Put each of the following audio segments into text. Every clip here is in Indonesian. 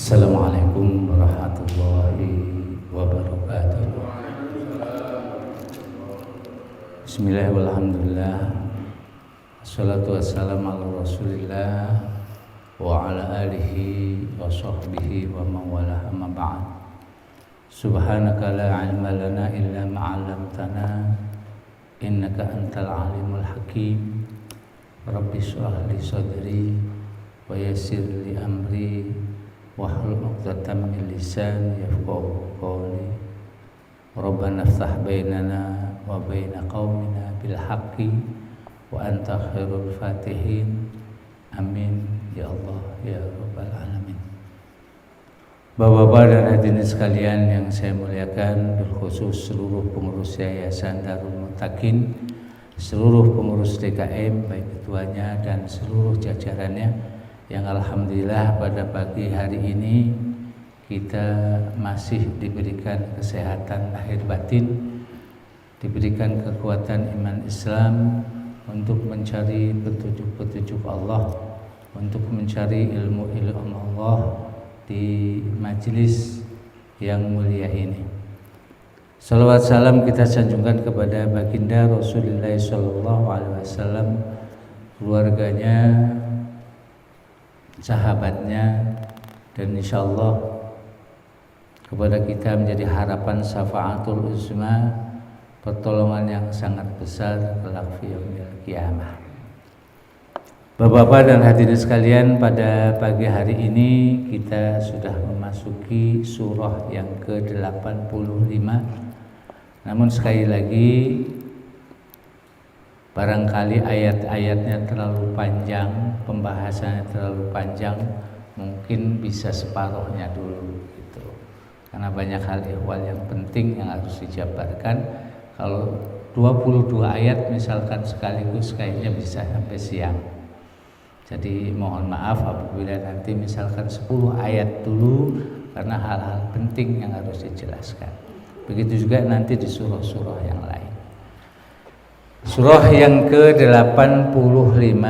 Assalamualaikum warahmatullahi wabarakatuh. Bismillahirrahmanirrahim. Alhamdulillah. Assalatu wassalamu ala Rasulillah wa ala alihi wa sahbihi wa man wala, amma ba'd. Subhanaka la ilma lana illa ma 'allamtana innaka antal alimul hakim. Rabbi shrah li sadri wa yassir li amri wahlul 'uqdatam min lisani yafqahu qawli. Rabbana iftah bainana wa baina qaumina bil haqqi wa anta khairul fatihin. Amin ya Allah ya rabbal alamin. Bapak-bapak dan hadirin sekalian yang saya muliakan, bil khusus seluruh pengurus Yayasan Darul Muttaqin, seluruh pengurus DKM baik ketuanya dan seluruh jajarannya, yang alhamdulillah pada pagi hari ini kita masih diberikan kesehatan lahir batin, diberikan kekuatan iman Islam untuk mencari petunjuk-petunjuk Allah, untuk mencari ilmu-ilmu Allah di majelis yang mulia ini. Salawat salam kita sanjungkan kepada baginda Rasulullah SAW, keluarganya, sahabatnya, dan insyaallah kepada kita menjadi harapan syafaatul uzma, pertolongan yang sangat besar kelak fi yaumil qiyamah. Bapak-bapak dan hadirin sekalian, pada pagi hari ini kita sudah memasuki surah yang ke-85. Namun sekali lagi, barangkali ayat-ayatnya terlalu panjang, pembahasannya terlalu panjang, mungkin bisa separuhnya dulu gitu. Karena banyak hal ihwal yang penting yang harus dijabarkan. Kalau 22 ayat misalkan sekaligus kayaknya bisa sampai siang. Jadi mohon maaf apabila nanti misalkan 10 ayat dulu, karena hal-hal penting yang harus dijelaskan. Begitu juga nanti di surah-surah yang lain. Surah yang ke-85,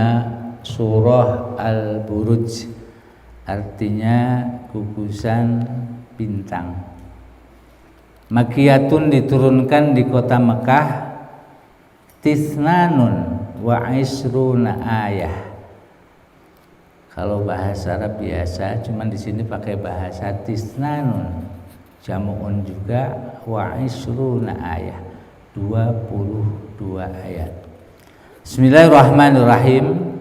surah Al-Buruj, artinya gugusan bintang. Makiyatun, diturunkan di kota Mekah, tisnanun wa isruna ayah. Kalau bahasa Arab biasa, cuman di sini pakai bahasa tisnanun, jamu'un juga, wa isruna ayah, 22 ayat. Bismillahirrahmanirrahim.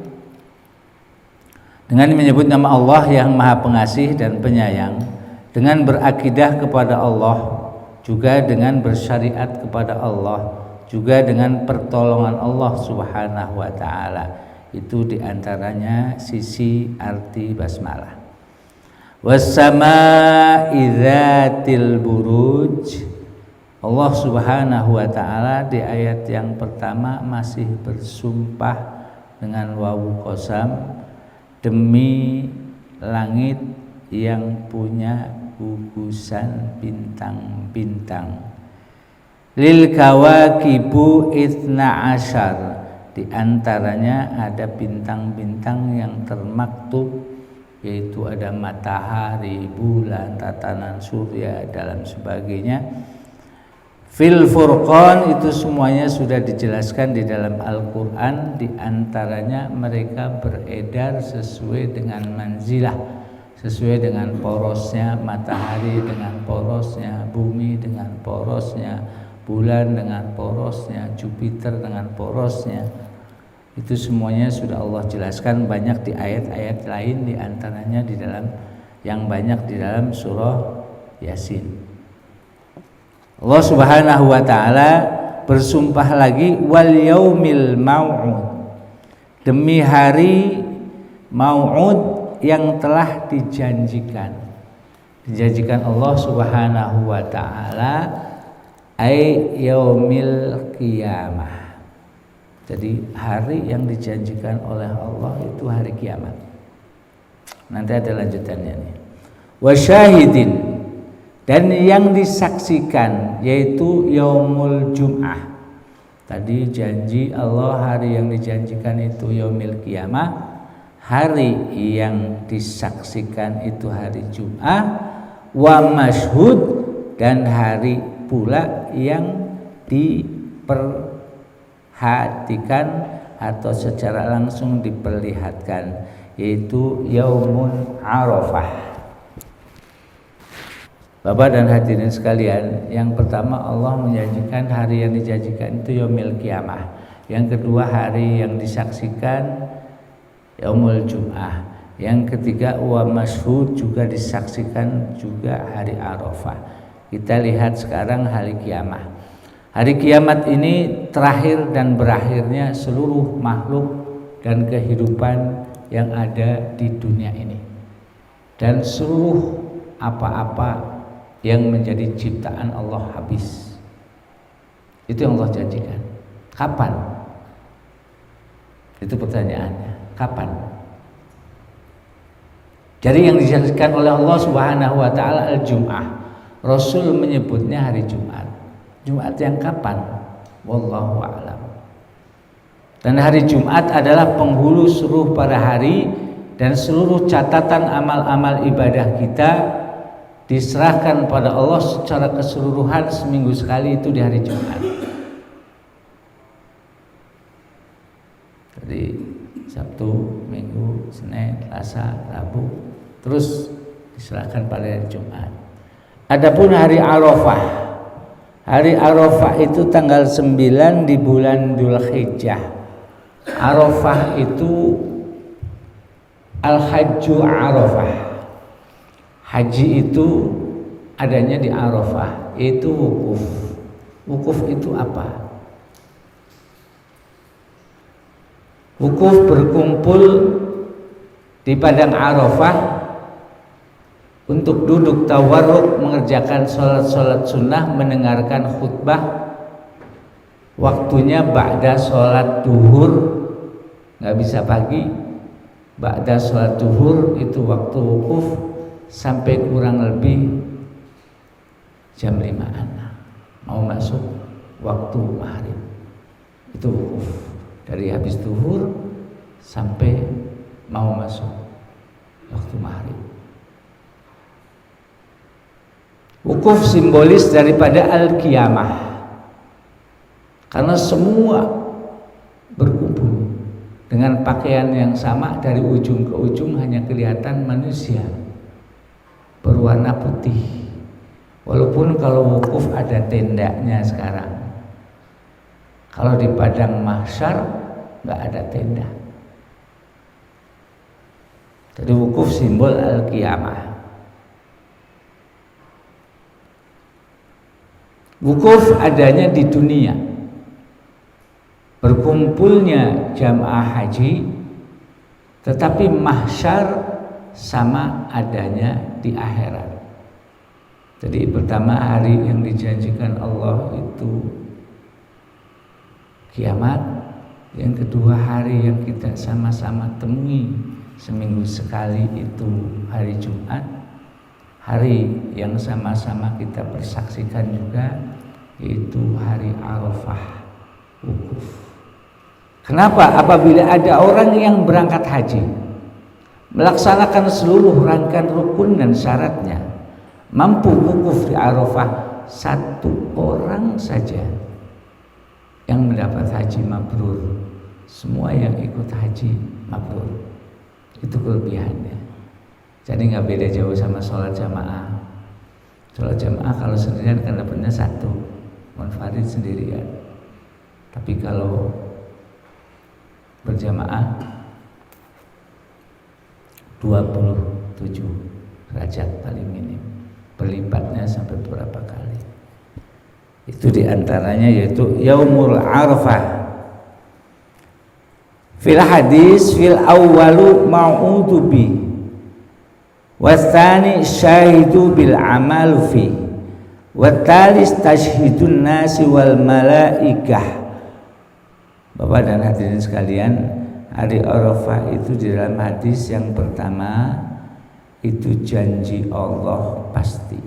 Dengan menyebut nama Allah yang Maha Pengasih dan Penyayang, dengan berakidah kepada Allah, juga dengan bersyariat kepada Allah, juga dengan pertolongan Allah Subhanahu wa taala. Itu diantaranya sisi arti basmalah. Was-samaa'i dzatil buruj. Allah Subhanahu wa taala di ayat yang pertama masih bersumpah dengan wawu qasam, demi langit yang punya gugusan bintang-bintang. Lil kawakibu itsna asyar. Di antaranya ada bintang-bintang yang termaktub, yaitu ada matahari, bulan, tatanan surya, dan sebagainya. Fil Furqan, itu semuanya sudah dijelaskan di dalam Al-Quran. Di antaranya mereka beredar sesuai dengan manzilah, sesuai dengan porosnya matahari, dengan porosnya bumi, dengan porosnya bulan, dengan porosnya Jupiter, dengan porosnya. Itu semuanya sudah Allah jelaskan banyak di ayat-ayat lain, di antaranya di dalam yang banyak di dalam surah Yasin. Allah Subhanahu wa taala bersumpah lagi, wal yaumil mau'ud, demi hari mau'ud yang telah dijanjikan. Dijanjikan Allah Subhanahu wa taala ai yaumil qiyamah. Jadi hari yang dijanjikan oleh Allah itu hari kiamat. Nanti ada lanjutannya nih. Wa syahidin, dan yang disaksikan yaitu yaumul jum'ah. Tadi janji Allah hari yang dijanjikan itu yaumil qiyamah, hari yang disaksikan itu hari Jum'ah, wa masyhud, dan hari pula yang diperhatikan atau secara langsung diperlihatkan, yaitu Yaumun Arafah. Bapak dan hadirin sekalian, yang pertama Allah menjanjikan hari yang dijanjikan itu Yaumil Qiyamah. Yang kedua hari yang disaksikan Yaumul Jum'ah. Yang ketiga wa masyhud, juga disaksikan juga hari Arafah. Kita lihat sekarang hari kiamat. Hari kiamat ini terakhir dan berakhirnya seluruh makhluk dan kehidupan yang ada di dunia ini. Dan seluruh apa-apa yang menjadi ciptaan Allah habis. Itu yang Allah janjikan. Kapan? Itu pertanyaannya. Kapan? Jadi yang dijanjikan oleh Allah Subhanahu wa taala al-Jum'ah. Rasul menyebutnya hari Jumat. Jumat yang kapan? Wallahu a'lam. Dan hari Jumat adalah penghulu seluruh pada hari, dan seluruh catatan amal-amal ibadah kita diserahkan pada Allah secara keseluruhan seminggu sekali, itu di hari Jumat. Jadi Sabtu, Minggu, Senin, Selasa, Rabu, terus diserahkan pada hari Jumat. Adapun hari Arafah, hari Arafah itu tanggal 9 di bulan Dzulhijjah. Arafah itu Al-Hajju Arafah. Haji itu adanya di Arafah, itu wukuf. Wukuf itu apa? Wukuf berkumpul di padang Arafah untuk duduk tawarruk, mengerjakan sholat-sholat sunnah, mendengarkan khutbah. Waktunya ba'da sholat duhur, nggak bisa pagi. Ba'da sholat duhur itu waktu wukuf, sampai kurang lebih jam 5-an mau masuk waktu maghrib. Itu wukuf dari habis duhur sampai mau masuk waktu maghrib. Wukuf simbolis daripada al-qiyamah, karena semua berkumpul dengan pakaian yang sama, dari ujung ke ujung hanya kelihatan manusia berwarna putih. Walaupun kalau wukuf ada tendanya sekarang, kalau di padang mahsyar nggak ada tenda. Jadi wukuf simbol al-qiyamah. Wukuf adanya di dunia, berkumpulnya jamaah haji, tetapi mahsyar sama adanya di akhirat. Jadi pertama hari yang dijanjikan Allah itu kiamat, yang kedua hari yang kita sama-sama temui seminggu sekali itu hari Jumat, hari yang sama-sama kita persaksikan juga yaitu hari Arafah, wukuf. Kenapa? Apabila ada orang yang berangkat haji, melaksanakan seluruh rangkaian rukun dan syaratnya, mampu wukuf di Arafah, satu orang saja yang mendapat haji mabrur. Semua yang ikut haji mabrur. Itu kelebihannya. Jadi nggak beda jauh sama sholat jamaah. Sholat jamaah kalau sendirian kan dapatnya satu, munfarid sendirian. Tapi kalau berjamaah 27 derajat paling minim, berlipatnya sampai beberapa kali. Itu diantaranya yaitu Yaumul Arafah. Fil hadis fil awwalu ma'udu bi wasani syahidu bil amal fi watalis tashhidun nasi wal malaikah. Bapak dan hadirin sekalian, hari Arafah itu di dalam hadis yang pertama itu janji Allah pasti.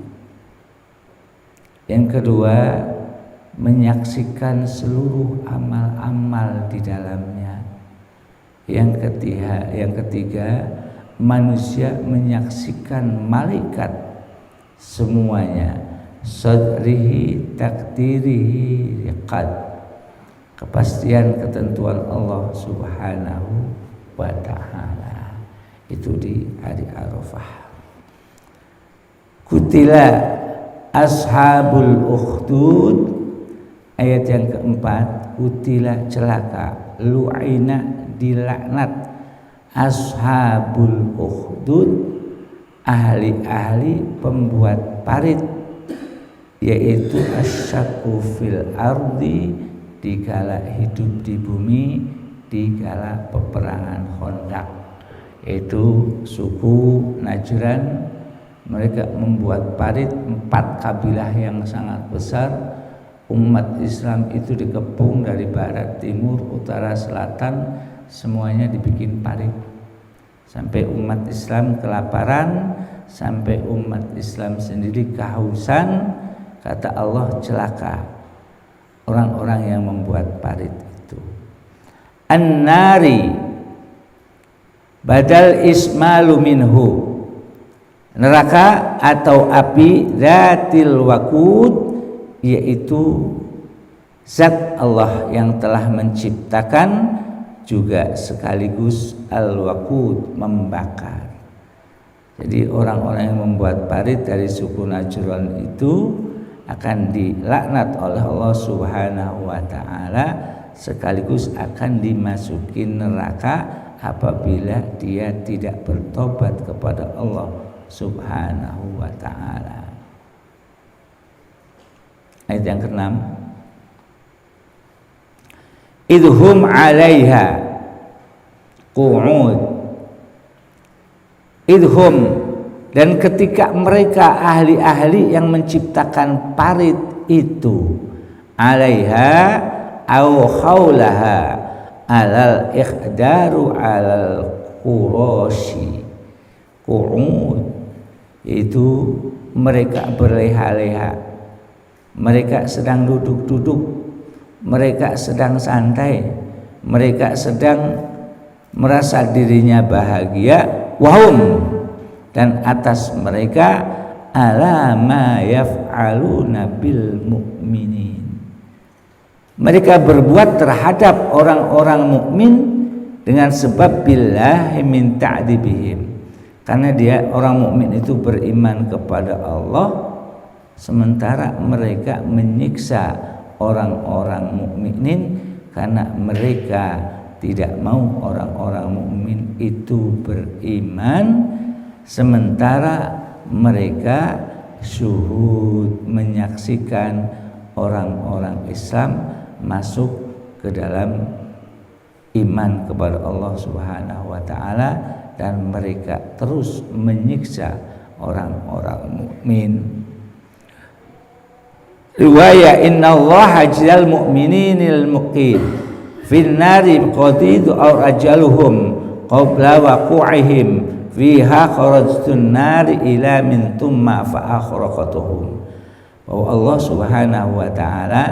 Yang kedua, menyaksikan seluruh amal-amal di dalamnya. Yang ketiga, manusia menyaksikan malaikat semuanya, sadrihi takdirihi qad, kepastian ketentuan Allah Subhanahu wa ta'ala. Itu di hari Arafah. Kutila ashabul ukhdud, ayat yang keempat, kutila celaka, lu'ina dilaknat, ashabul ukhdud, ahli-ahli pembuat parit, yaitu asyaqu fil ardi, dikala hidup di bumi, dikala peperangan Khandaq, yaitu suku Najran. Mereka membuat parit, 4 kabilah yang sangat besar. Umat Islam itu dikepung dari barat, timur, utara, selatan, semuanya dibikin parit. Sampai umat Islam kelaparan, sampai umat Islam sendiri kehausan. Kata Allah, celaka orang-orang yang membuat parit itu. An-nari badal ismalu minhu, neraka atau api, zatil waqud, yaitu zat Allah yang telah menciptakan, juga sekaligus al-waqud, membakar. Jadi orang-orang yang membuat parit dari suku Najran itu akan dilaknat oleh Allah Subhanahu wa ta'ala, sekaligus akan dimasuki neraka apabila dia tidak bertobat kepada Allah Subhanahu wa ta'ala. Ayat yang ke-6, idhum 'alaiha qu'ud, idhum, dan ketika mereka ahli-ahli yang menciptakan parit itu, 'alaiha au haulaha, alal ikhdaru alal qurashi, qu'ud, yaitu mereka berleha-leha, mereka sedang duduk-duduk, mereka sedang santai, mereka sedang merasa dirinya bahagia, wahum, dan atas mereka ala ma yaf'aluna bil mu'minin, mereka berbuat terhadap orang-orang mukmin dengan sebab billahi min ta'dibihim, karena dia orang mukmin itu beriman kepada Allah, sementara mereka menyiksa orang-orang mukminin karena mereka tidak mau orang-orang mukmin itu beriman, sementara mereka syuhud, menyaksikan orang-orang Islam masuk ke dalam iman kepada Allah Subhanahu wa ta'ala, dan mereka terus menyiksa orang-orang mukmin. Riwayat innallaha ajal mu'mininil muqim fin nari qadid aw ajaluhum qabla waqu'ihim fiha kharajtun nari ila min thumma fa akhraqatuhum. Bahwa Allah Subhanahu wa ta'ala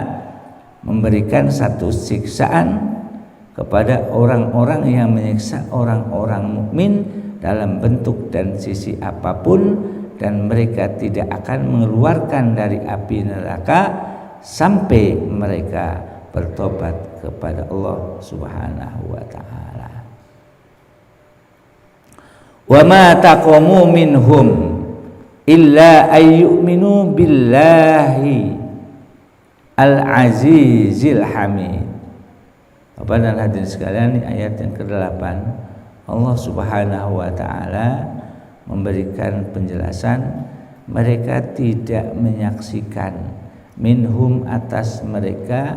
memberikan satu siksaan kepada orang-orang yang menyiksa orang-orang mukmin dalam bentuk dan sisi apapun, dan mereka tidak akan mengeluarkan dari api neraka sampai mereka bertobat kepada Allah Subhanahu wa ta'ala. Wa ma taqamu minhum illa ayyuminu billahi al-azizil hamid. Bapak dan hadirin sekalian, ini ayat yang ke-8. Allah Subhanahu wa ta'ala memberikan penjelasan, mereka tidak menyaksikan minhum atas mereka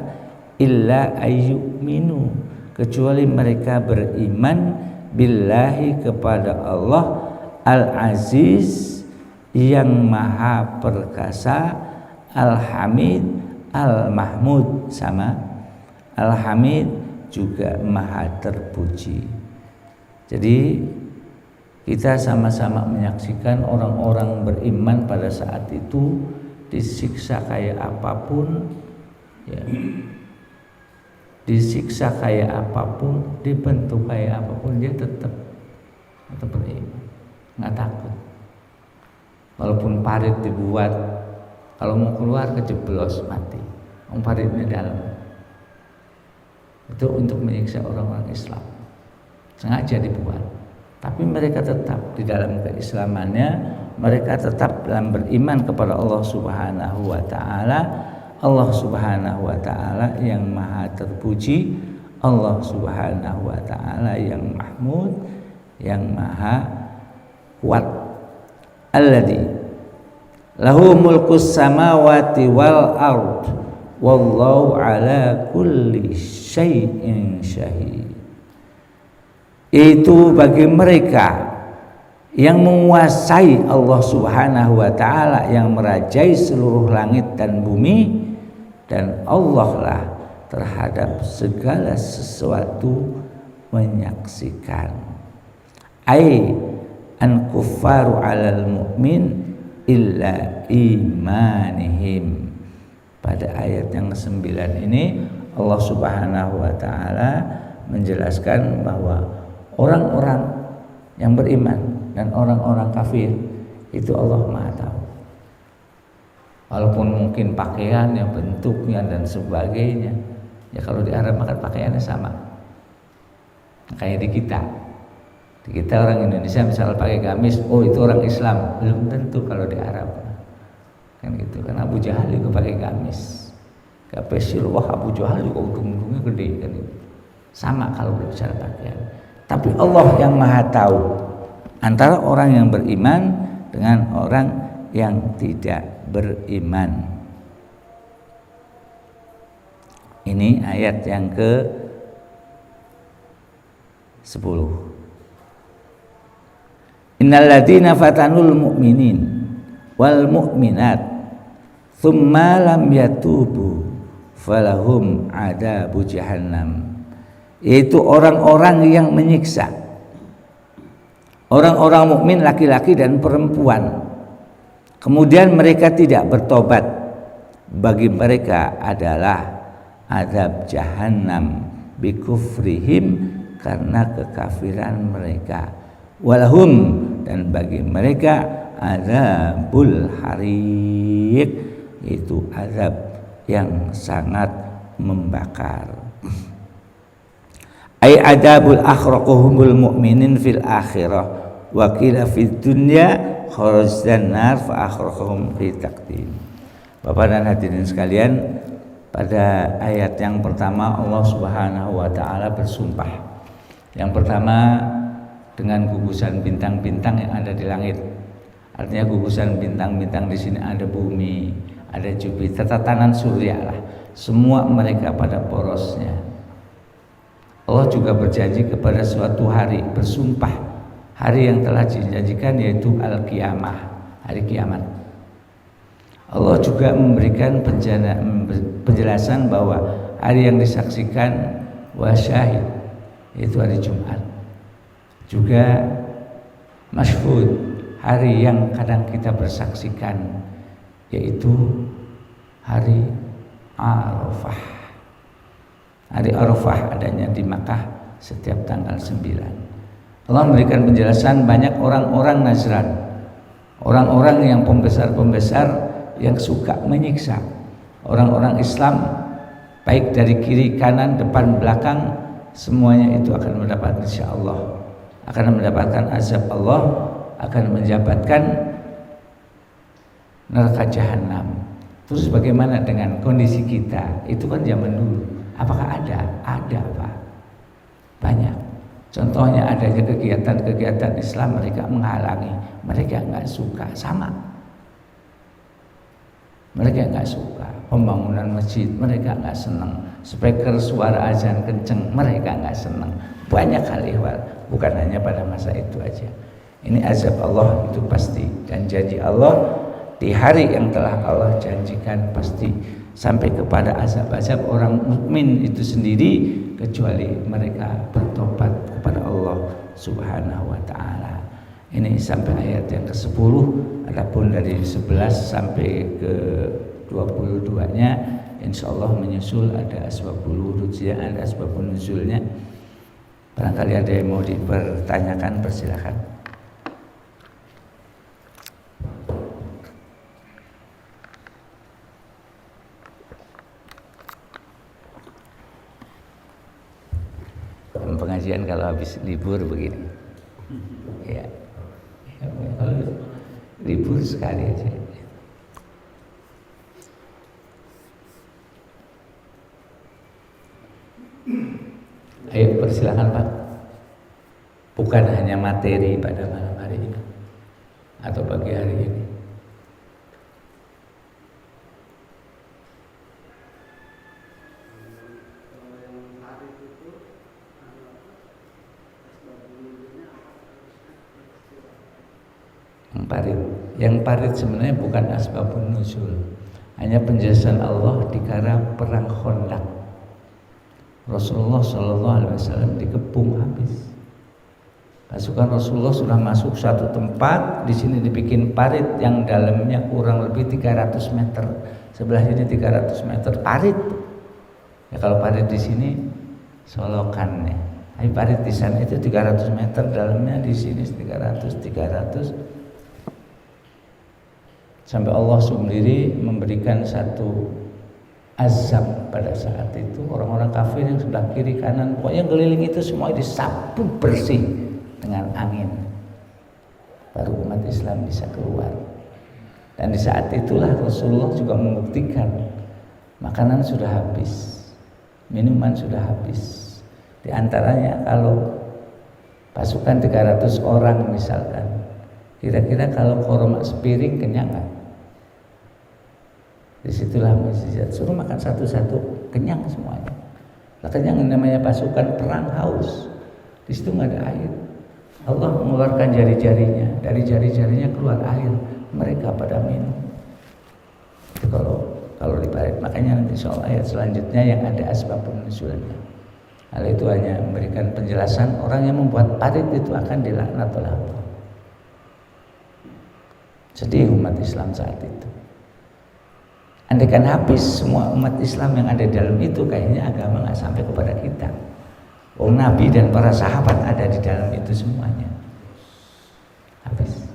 illa ayyuminu, kecuali mereka beriman billahi kepada Allah al-aziz yang maha perkasa, al-hamid, al-mahmud, sama al-hamid juga maha terpuji. Jadi kita sama-sama menyaksikan orang-orang beriman pada saat itu disiksa kayak apapun, ya, disiksa kayak apapun, dibentuk kayak apapun, dia tetap beriman, nggak takut. Walaupun parit dibuat, kalau mau keluar kejeblos mati, paritnya dalam. Itu untuk menyiksa orang-orang Islam, sengaja dibuat. Tapi mereka tetap di dalam keislamannya, mereka tetap dalam beriman kepada Allah Subhanahu wa taala. Allah Subhanahu wa taala yang maha terpuji, Allah Subhanahu wa taala yang mahmud, yang maha kuat. Alladzi lahu mulkus samawati wal ard wallahu ala kulli syai'in syahid. Itu bagi mereka yang menguasai Allah Subhanahu wa taala, yang merajai seluruh langit dan bumi, dan Allah lah terhadap segala sesuatu menyaksikan. Ai an kuffaru 'alal mu'min illa imanihim. Pada ayat yang ke-9 ini Allah Subhanahu wa taala menjelaskan bahwa orang-orang yang beriman dan orang-orang kafir itu Allah Maha tahu. Walaupun mungkin pakaiannya, bentuknya dan sebagainya, ya kalau di Arab makan pakaiannya sama. Kayak di kita orang Indonesia misalnya pakai gamis, oh itu orang Islam, belum tentu kalau di Arab. Kan gitu, kan Abu Jahal juga pakai gamis. Gak pesil, wah Abu Jahal juga ujung-ujungnya gede kan itu. Sama kalau berbicara pakaian. Tapi Allah yang Maha tahu antara orang yang beriman dengan orang yang tidak beriman. Ini ayat yang ke-10. Innal ladzina fatanul mu'minin wal mu'minat tsumma lam yatubu falahum adabu jahannam. Yaitu orang-orang yang menyiksa orang-orang mukmin laki-laki dan perempuan, kemudian mereka tidak bertobat, bagi mereka adalah azab jahannam bikufrihim, karena kekafiran mereka, walahum, dan bagi mereka azabul hariq, itu azab yang sangat membakar. Ay adabul akhraquhumul mu'minin fil akhirah wa qila fid dunya kharajdan nar fa akhraqahum fi taqdim. Bapak dan hadirin sekalian, pada ayat yang pertama Allah Subhanahu wa taala bersumpah. Yang pertama dengan gugusan bintang-bintang yang ada di langit. Artinya gugusan bintang-bintang di sini ada bumi, ada Jupiter, tatanan surya lah. Semua mereka pada porosnya. Allah juga berjanji kepada suatu hari, bersumpah hari yang telah dijanjikan, yaitu Al-Qiyamah, hari kiamat. Allah juga memberikan penjelasan bahwa hari yang disaksikan wasyahid, yaitu hari Jumat. Juga masyhud, hari yang kadang kita bersaksikan, yaitu hari Arafah. Hari Arafah adanya di Makkah setiap tanggal 9. Allah memberikan penjelasan banyak orang-orang Nasrani, orang-orang yang pembesar-pembesar yang suka menyiksa orang-orang Islam, baik dari kiri, kanan, depan, belakang, semuanya itu akan mendapatkan, insyaallah akan mendapatkan azab Allah, akan mendapatkan neraka jahanam. Terus bagaimana dengan kondisi kita? Itu kan zaman dulu. Apakah ada? Ada, Pak. Banyak. Contohnya adanya kegiatan-kegiatan Islam, mereka menghalangi, mereka nggak suka, sama. Mereka nggak suka pembangunan masjid, mereka nggak senang. Speaker suara azan kenceng, mereka nggak senang. Banyak hal ihwal, bukan hanya pada masa itu aja. Ini azab Allah itu pasti, dan janji Allah di hari yang telah Allah janjikan pasti sampai kepada azab-azab orang mukmin itu sendiri, kecuali mereka bertobat kepada Allah Subhanahu wa taala. Ini sampai ayat yang ke-10. Adapun dari 11 sampai ke 22-nya insya Allah menyusul ada asbabul wurudnya, ada asbabun nuzulnya. Barangkali ada yang mau dipertanyakan, persilakan. Pengajian kalau habis libur begini, ya, kalau libur sekali aja. Ayo persilakan Pak. Bukan hanya materi pada malam hari ini atau pagi hari ini. Yang parit sebenarnya bukan asbabun nuzul, hanya penjelasan Allah di kala perang Khandaq. Rasulullah SAW dikepung habis. Pasukan Rasulullah sudah masuk satu tempat, di sini dibikin parit yang dalamnya kurang lebih 300 meter, sebelah ini 300 meter parit. Ya kalau parit di sini solokannya, tapi parit di sana itu 300 meter, dalamnya di sini 300. Sampai Allah sendiri memberikan satu azab pada saat itu. Orang-orang kafir yang sebelah kiri kanan, pokoknya keliling itu semua disapu bersih dengan angin. Baru umat Islam bisa keluar. Dan di saat itulah Rasulullah juga membuktikan makanan sudah habis, minuman sudah habis. Di antaranya kalau pasukan 300 orang misalkan, kira-kira kalau korma sepiring kenyang nggak? Disitulah mujizat, suruh makan satu-satu, kenyang semuanya. Nah, kenyang namanya pasukan perang haus. Di situ nggak ada air. Allah mengeluarkan jari-jarinya, dari jari-jarinya keluar air, mereka pada minum. Itu kalau diparit, makanya nanti soal ayat selanjutnya yang ada asbabun nuzulnya. Hal itu hanya memberikan penjelasan orang yang membuat parit itu akan dilaknat oleh Allah. Sedih umat Islam saat itu. Andaikan habis semua umat Islam yang ada di dalam itu, kayaknya agama nggak sampai kepada kita. Oh, Nabi dan para sahabat ada di dalam itu semuanya. Habis.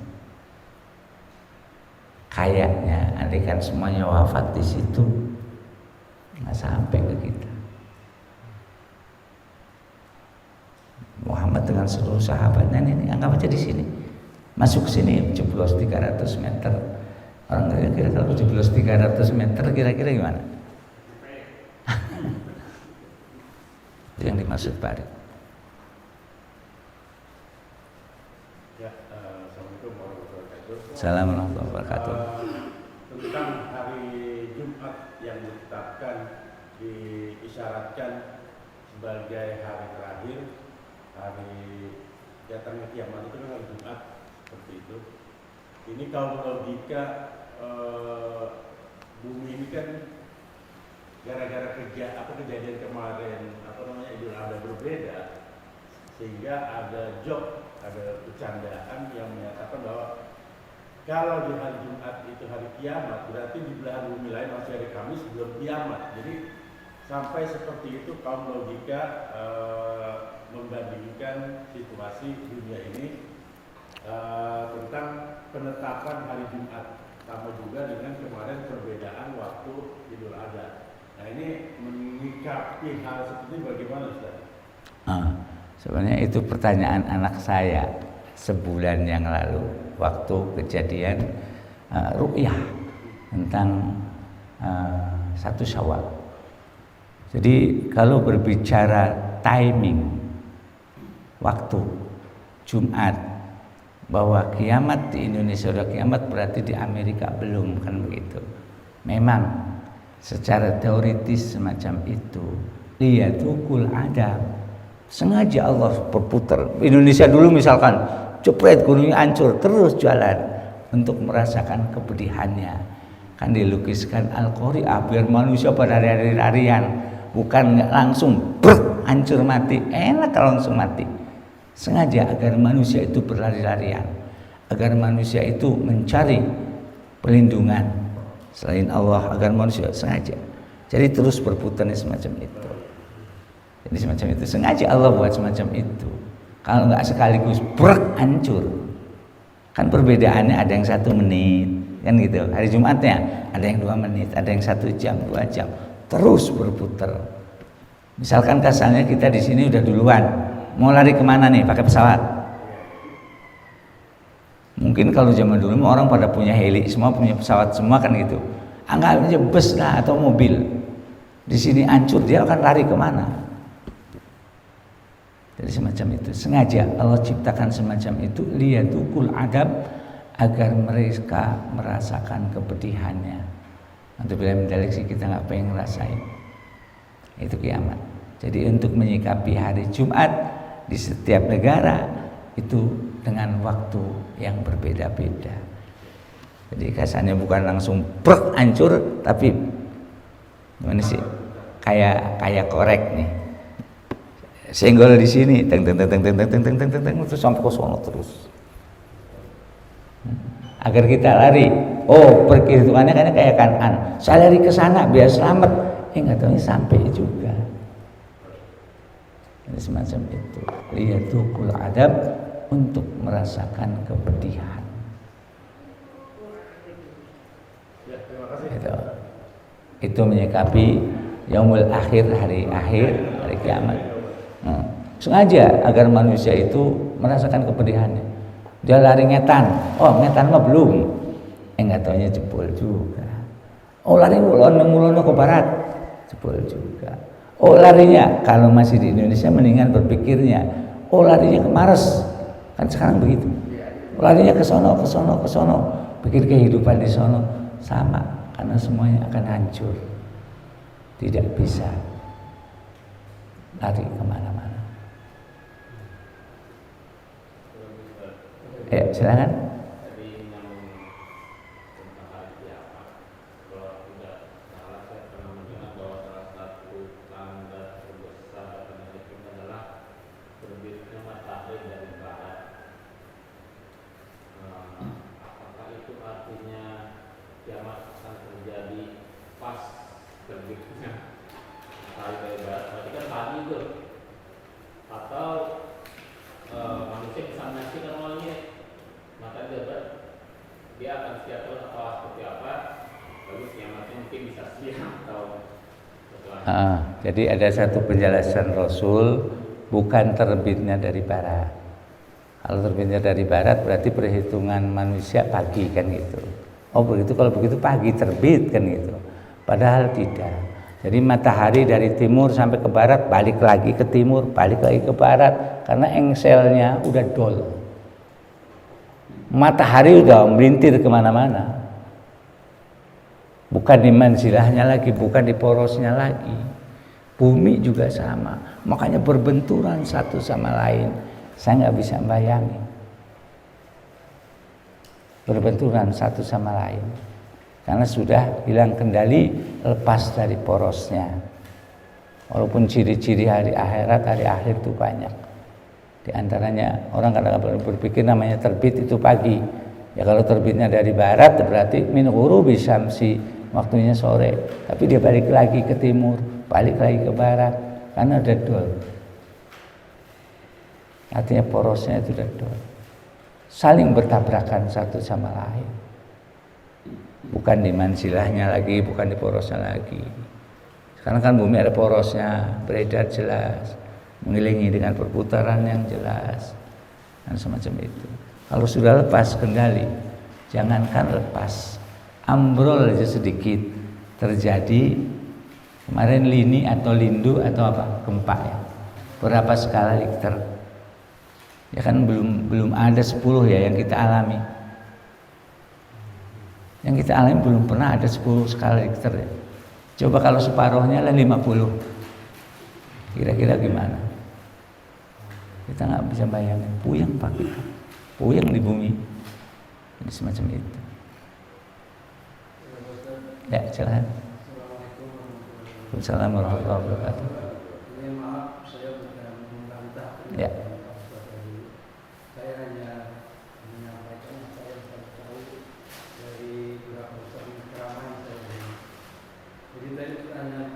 Kayaknya andaikan semuanya wafat di situ, nggak sampai ke kita. Muhammad dengan seluruh sahabatnya ini anggap aja di sini. Masuk sini jeblos 300 meter. Orang kira-kira kalau jeblos 300 meter kira-kira gimana? Itu yang dimaksud Pak. Ya, Assalamualaikum warahmatullahi wabarakatuh. Assalamualaikum warahmatullahi wabarakatuh. Tentang hari Jumat yang ditetapkan diisyaratkan sebagai hari terakhir, hari datangnya kiamat itu kan hari Jumat seperti itu. Ini kalau logika bumi ini kan gara-gara kejadian kemarin Idul Adha berbeda, sehingga ada joke, ada bercandaan yang menyatakan bahwa kalau di hari Jumat itu hari kiamat, berarti di belahan bumi lain masih hari Kamis belum kiamat. Jadi sampai seperti itu kaum logika membandingkan situasi dunia ini tentang penetapan hari Jumat, sama juga dengan kemarin perbedaan waktu Idul Adha. Nah, ini menyikapi hal seperti ini bagaimana, Ustaz? Sebenarnya itu pertanyaan anak saya sebulan yang lalu waktu kejadian ru'yah tentang 1 Syawal. Jadi kalau berbicara timing waktu Jumat, bahwa kiamat di Indonesia sudah kiamat, berarti di Amerika belum, kan begitu. Memang secara teoritis semacam itu. Liyatukul adab, sengaja Allah berputar. Indonesia dulu misalkan jepret gunungnya hancur, terus jalan untuk merasakan kepedihannya. Kan dilukiskan Al-Qari'ah biar manusia pada lari-larian, bukan langsung hancur mati. Enak kalau langsung mati. Sengaja agar manusia itu berlari-larian, agar manusia itu mencari perlindungan selain Allah, agar manusia sengaja. Jadi terus berputar semacam itu. Jadi semacam itu. Sengaja Allah buat semacam itu. Kalau nggak sekaligus hancur. Kan perbedaannya ada yang 1 menit, kan gitu. Hari Jumatnya ada yang 2 menit, ada yang 1 jam, 2 jam. Terus berputar. Misalkan kasarnya kita di sini udah duluan, mau lari kemana nih? Pakai pesawat. Mungkin kalau zaman dulu orang pada punya heli, semua punya pesawat semua kan gitu. Anggap aja bus lah atau mobil. Di sini hancur, dia akan lari kemana? Jadi semacam itu. Sengaja Allah ciptakan semacam itu liyadukul adab, agar mereka merasakan kepedihannya. Nanti bila mendalik sih kita nggak pengen ngerasain. Itu kiamat. Jadi untuk menyikapi hari Jumat di setiap negara itu dengan waktu yang berbeda-beda. Jadi kasarnya bukan langsung hancur, tapi gimana sih? Kayak korek nih. Senggol di sini, teng terus sampai ke sono terus. Agar kita lari. Oh, perhitungannya kan kayak Kanan. Saya lari ke sana biar selamat. Nggak tahunya sampai juga. Jadi semacam itu. Liyatukul adab, untuk merasakan kepedihan. Itu menyikapi yaumul akhir, hari akhir, hari kiamat. Sengaja agar manusia itu merasakan kepedihannya. Dia lari ngetan, oh ngetan mah belum, nggak taunya jebol juga. Oh lari ngulono ke barat, jebol juga. Oh larinya kalau masih di Indonesia mendingan berpikirnya, oh larinya ke Mars, kan sekarang begitu. Larinya ke sono, pikir kehidupan di sono sama, karena semuanya akan hancur, tidak bisa lari kemana-mana. Ya silakan. Jadi ada satu penjelasan Rasul, bukan terbitnya dari barat. Kalau terbitnya dari barat berarti perhitungan manusia pagi kan gitu. Oh begitu, kalau begitu pagi terbit kan gitu. Padahal tidak. Jadi matahari dari timur sampai ke barat, balik lagi ke timur, balik lagi ke barat, karena engselnya udah dol. Matahari udah melintir kemana-mana. Bukan di manzilahnya lagi, bukan di porosnya lagi. Bumi juga sama, makanya berbenturan satu sama lain. Saya nggak bisa bayangin. Berbenturan satu sama lain, karena sudah hilang kendali, lepas dari porosnya. Walaupun ciri-ciri hari akhirat, hari akhir itu banyak. Di antaranya orang kadang-kadang berpikir namanya terbit itu pagi. Ya kalau terbitnya dari barat berarti min ghurubi syamsi, waktunya sore. Tapi dia balik lagi ke timur, balik lagi ke barat, karena ada dol. Artinya porosnya itu ada dol. Saling bertabrakan satu sama lain. Bukan di mansilahnya lagi, bukan di porosnya lagi. Sekarang kan bumi ada porosnya, beredar jelas, mengelilingi dengan perputaran yang jelas, dan semacam itu. Kalau sudah lepas kendali, jangankan lepas, ambrol aja sedikit, terjadi kemarin lini atau lindu atau apa, gempa ya, berapa skala Richter? Ya kan belum ada 10 ya yang kita alami. Yang kita alami belum pernah ada 10 skala Richter ya. Coba kalau separuhnya lah 50, kira-kira gimana? Kita nggak bisa bayangin, puyeng Pak kita, puyeng di bumi. Jadi semacam itu. Ya silakan. Assalamualaikum warahmatullahi wabarakatuh. Maaf, saya bukan membantah. Ya. Saya hanya menyampaikan saya tahu dari beberapa ceramah yang saya dengar. Jadi tadi pertanyaan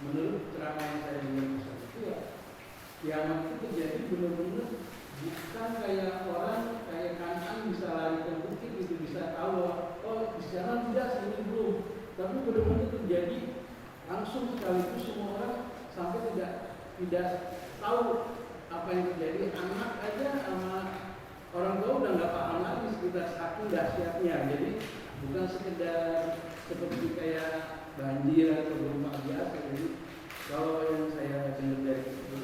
menurut ceramah yang saya dengar itu ya, kiamat itu terjadi benar-benar bukan kayak orang kayak Kanan bisa lari ke bukit gitu, bisa tahu bahwa oh di sana tidak, sini belum, tapi benar-benar terjadi langsung sekaligus semua orang sampai tidak tahu apa yang terjadi. Anak aja sama orang tua udah nggak paham lagi sekitar saking dahsyatnya. Jadi bukan sekedar seperti kayak banjir atau gempa biasa. Jadi kalau yang saya dengar dari itu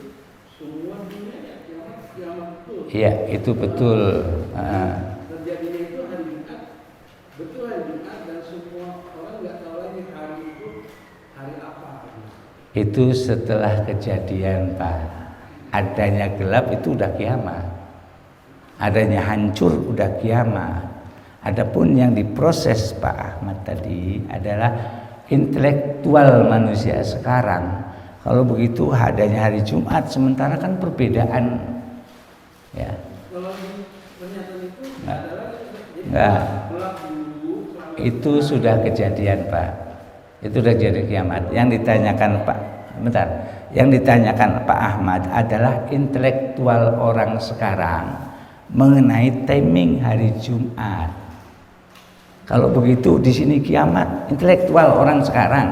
semua dunia ya kiamat betul. Iya, itu betul. Terjadinya itu hari Jumat, betul hari Jumat, dan semua orang nggak tahu lagi hari itu hari apa. Itu setelah kejadian, Pak. Adanya gelap itu udah kiamat. Adanya hancur udah kiamat. Adapun yang diproses Pak Ahmad tadi adalah intelektual manusia sekarang. Kalau begitu adanya hari Jumat, sementara kan perbedaan, ya. Kalau pernyataan itu adalah Enggak. Itu sudah kejadian, Pak. Itu sudah jadi kiamat. Yang ditanyakan Yang ditanyakan Pak Ahmad adalah intelektual orang sekarang mengenai timing hari Jumat. Kalau begitu di sini kiamat, intelektual orang sekarang.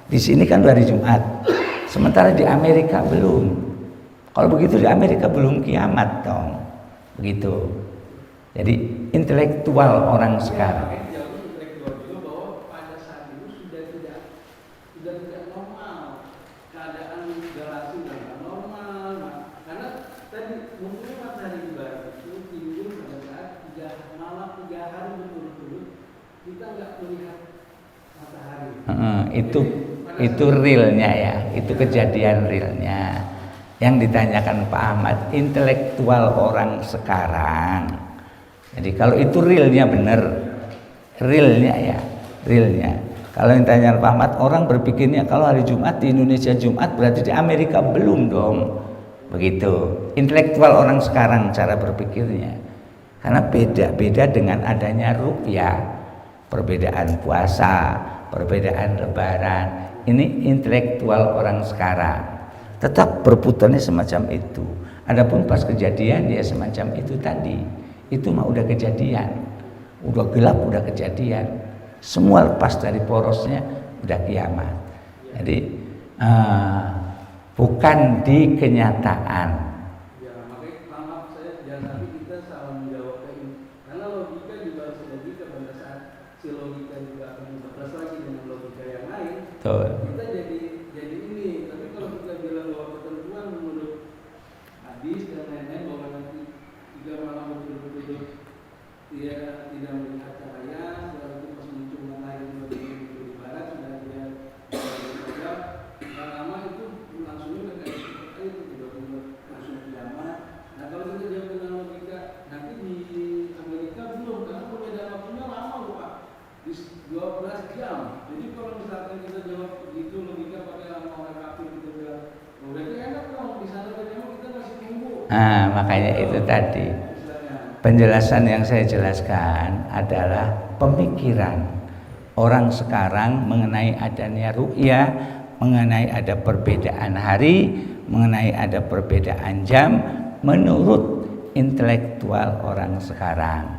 Di sini kan hari Jumat. Sementara di Amerika belum. Kalau begitu di Amerika belum kiamat dong. Begitu. Jadi intelektual orang sekarang. Intelektual juga bahwa pada saat itu sudah tidak normal. Keadaan galaksi sudah normal. Nah, karena tadi munculnya matahari di barat itu timbul pada saat 3 hari berturut-turut kita nggak melihat matahari. Itu realnya ya, itu kejadian realnya. Yang ditanyakan Pak Ahmad, intelektual orang sekarang. Jadi kalau itu realnya benar, realnya ya, realnya. Kalau yang ditanya Pak Ahmad, orang berpikirnya kalau hari Jumat di Indonesia Jumat berarti di Amerika belum dong. Begitu. Intelektual orang sekarang cara berpikirnya. Karena beda-beda dengan adanya ruqyah, perbedaan puasa, perbedaan lebaran. Ini intelektual orang sekarang. Tetap berputarnya semacam itu. Adapun pas kejadian dia semacam itu tadi. Itu mah udah kejadian. Udah gelap udah kejadian. Semua lepas dari porosnya udah kiamat. Jadi bukan di kenyataan. Ya, makanya maaf saya jangan sampai kita salah menjawab ini. Karena logika juga harus logika pada saat si logika juga akan berbalas lagi dengan logika yang lain. Betul. Kita jadi ini. Tapi kalau kita bilang bahwa ketentuan menurut hadis dan lain-lain bahwa nanti 3 malam berturut-turut dia tidak melihat cahaya, setelah itu pas muncul matahari di barat sudah dia lama itu langsungnya kayak itu langsung kiamat. Nah kalau kita jawab dengan logika, nanti di Amerika belum, karena perbedaan waktunya lama loh Pak, di 12 jam. Jadi kalau misalkan kita jawab begitu logika pakai orang kafir kita bilang, berarti enak dong di sana memang kita masih tunggu. Makanya itu tadi. Penjelasan yang saya jelaskan adalah pemikiran orang sekarang mengenai adanya ru'yah, mengenai ada perbedaan hari, mengenai ada perbedaan jam menurut intelektual orang sekarang.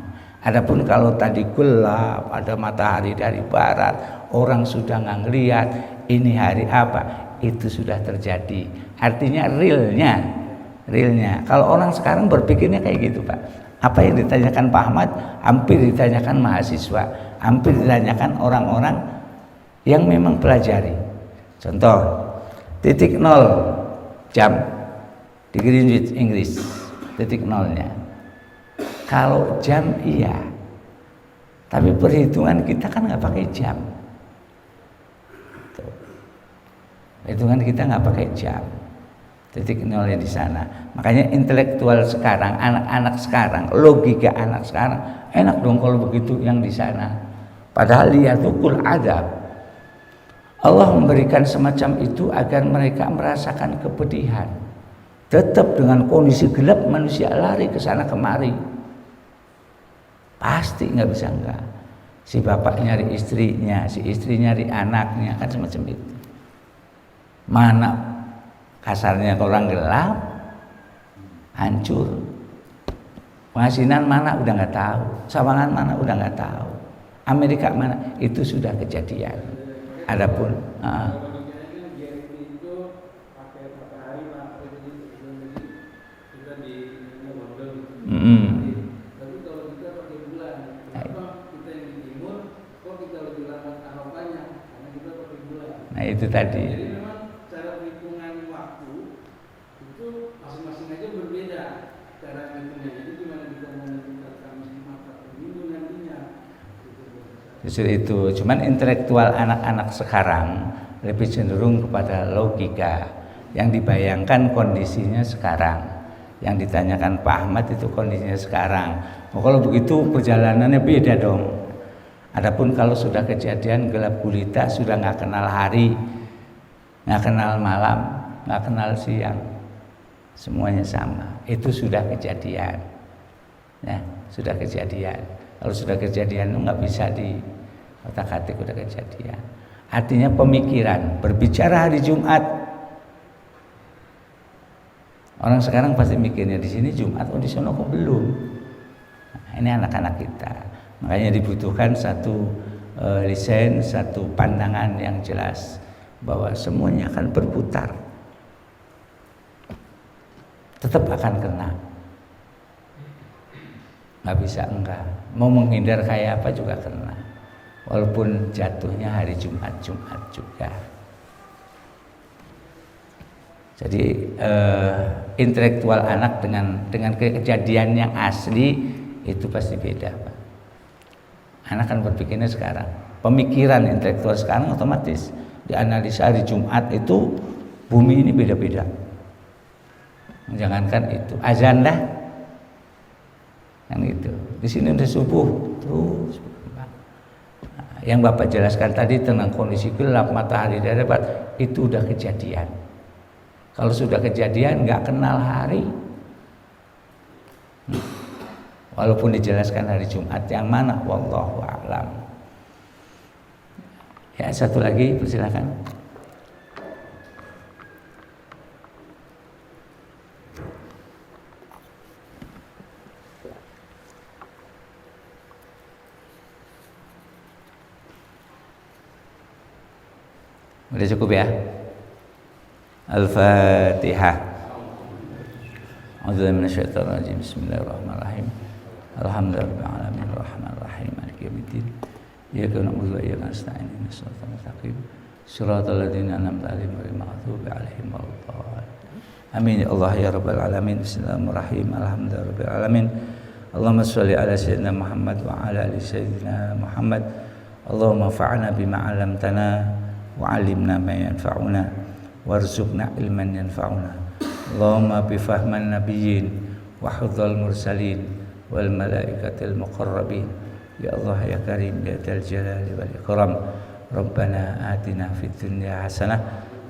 Adapun kalau tadi gelap, ada matahari dari barat, orang sudah nggak ngelihat ini hari apa, itu sudah terjadi. Artinya realnya. Kalau orang sekarang berpikirnya kayak gitu Pak. Apa yang ditanyakan Pak Ahmad hampir ditanyakan mahasiswa, hampir ditanyakan orang-orang yang memang pelajari. Contoh, 0 jam di Greenwich Inggris, 0 kalau jam iya, tapi perhitungan kita kan nggak pakai jam. Perhitungan kita nggak pakai jam. 0 di sana. Makanya intelektual sekarang, anak-anak sekarang, logika anak sekarang, enak dong kalau begitu yang di sana. Padahal liyatukul adab. Allah memberikan semacam itu agar mereka merasakan kepedihan. Tetap dengan kondisi gelap manusia lari ke sana kemari. Pasti nggak bisa enggak. Si bapak nyari istrinya, si istri nyari anaknya, kan semacam itu. Mana kasarnya orang gelap, hancur. Pengasinan mana udah nggak tahu, Sawangan mana udah nggak tahu, Amerika mana itu sudah kejadian. Adapun tapi kalau kita pakai bulan, kenapa kita yang di timur kok kita lebih lama Arafahnya? Karena kita pakai bulan. nah itu tadi. Jadi memang cara perhitungan waktu itu masing-masing aja berbeda cara menghitungnya. Jadi gimana kita mau menentukan Kamis Jumat atau Minggu nantinya? Justru itu, cuman intelektual anak-anak sekarang lebih cenderung kepada logika yang dibayangkan kondisinya sekarang. Yang ditanyakan Pak Ahmad itu kondisinya sekarang. Oh, kalau begitu perjalanannya beda dong. Adapun kalau sudah kejadian gelap gulita, sudah nggak kenal hari, nggak kenal malam, nggak kenal siang, semuanya sama. Itu sudah kejadian, ya sudah kejadian. Kalau sudah kejadian itu nggak bisa di otak-atik, udah kejadian. Artinya pemikiran berbicara hari Jumat. Orang sekarang pasti mikirnya di sini Jumat, oh di sana kok belum. Nah, ini anak-anak kita. Makanya dibutuhkan satu lisan, satu pandangan yang jelas bahwa semuanya akan berputar. Tetap akan kena. Nggak bisa enggak. Mau menghindar kayak apa juga kena. Walaupun jatuhnya hari Jumat juga. Jadi intelektual anak dengan kejadian yang asli itu pasti beda, Pak. Anak kan berpikirnya sekarang. Pemikiran intelektual sekarang otomatis dianalisa hari Jumat itu bumi ini beda-beda. Jangankan itu, azan dah. Yang itu. Di sini udah subuh terus. Yang Bapak jelaskan tadi tentang kondisi gelap matahari dapat itu udah kejadian. Kalau sudah kejadian nggak kenal hari, walaupun dijelaskan hari Jumat yang mana, wallahu a'lam. Ya satu lagi, persilakan. Udah cukup ya. Al-Fatihah. A'udzubillahi minasyaitonir rajim. Bismillahirrahmanirrahim. Alhamdulillahirabbil alamin arrahmanir rahim maliki yaumiddin. Iyyaka na'budu wa iyyaka nasta'in ihdinas siratal mustaqim. Shiratal ladzina an'amta 'alaihim ghairil maghdubi 'alaihim waladdallin. Amin ya Allah ya rabbal alamin. Bismillahirrahmanirrahim. Alhamdulillahirabbil alamin. Allahumma shalli ala sayyidina Muhammad wa ala ali sayyidina Muhammad. Allahumma fa'na bima 'allamtana wa 'allimna ma yanfa'una. warzuqna ilman yanfa'una. Allahumma bifahman nabiyyin wa hudhal mursalin wal malaikatil muqarrabin. Ya Allah ya Karim ya Dzal Jalali wal Ikram. Rabbana atina fid dunya hasanah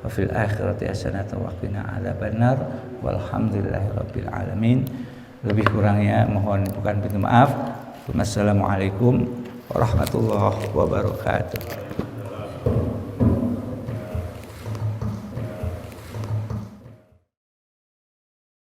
wa fil akhirati hasanah wa qina adzabannar. Walhamdulillahirabbil alamin. Lebih kurangnya mohon bukan pintu maaf. Wassalamualaikum warahmatullahi wabarakatuh.